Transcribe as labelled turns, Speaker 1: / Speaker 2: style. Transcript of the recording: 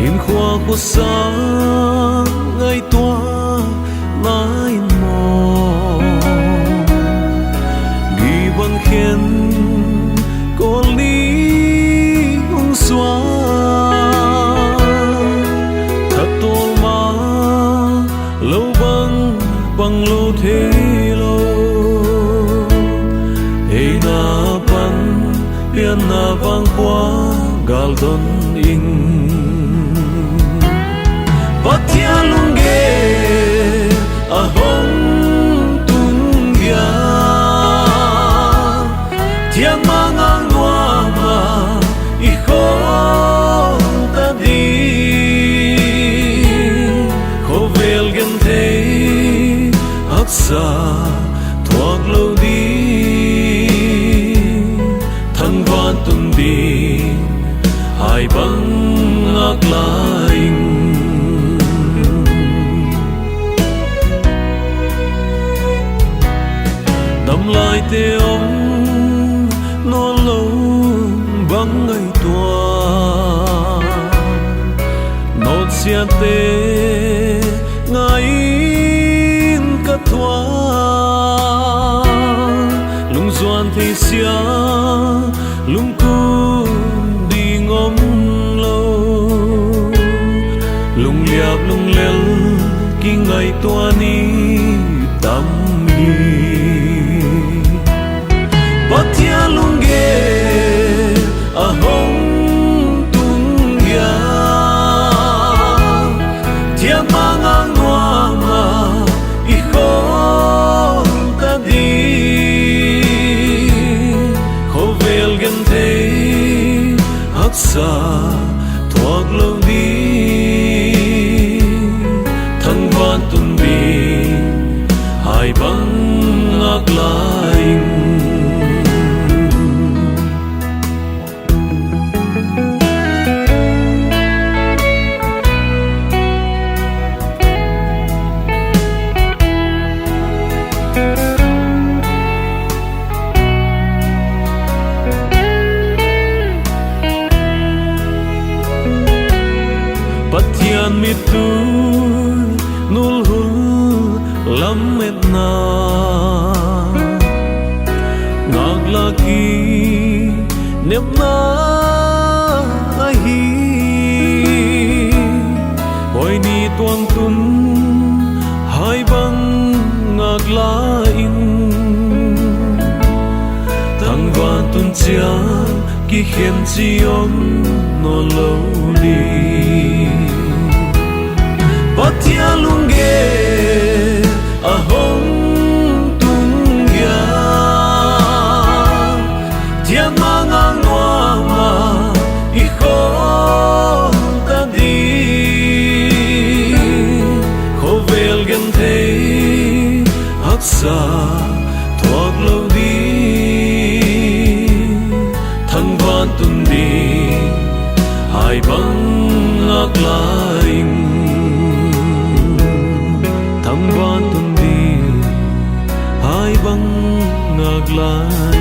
Speaker 1: in khoa của sáng ngày toa nai mò ghi văn khen có lý ung xóa thật tô má lâu bằng lâu thế lâu hey na pan pian na vang qua gal don in Batia lunge a hong tung ya tia mangang nuama I khong ta đi khovel gen thei aksa thuak lâu đi thăng van tung đi hai băng ngạc lại lại te ông nó lâu vắng ngày tua nốt xia te ngày cất thoa lung doan thì xia lung cu đi ngom lâu lung liap lung lel ki ngày tua ni tâm hi Batia lunge a hong tung ya tia mangang nuama I khong ta đi khovel gen thei aksa thuak lâu đi thăng van tung đi hai băng ngạc lại Patian mi tu nul hul lam et na ngak lagi nep na hi boy ni tuang tun hai bang ngak la in thang van tun chia ki khem chi om no lâu đi Batia lunge a hong tung ya tia mangang nuama I khong ta đi khovel gen thei aksa thuak lâu đi thăng van tun đi hai băng ngạc lại thăng van tung đi hai băng ngạc lại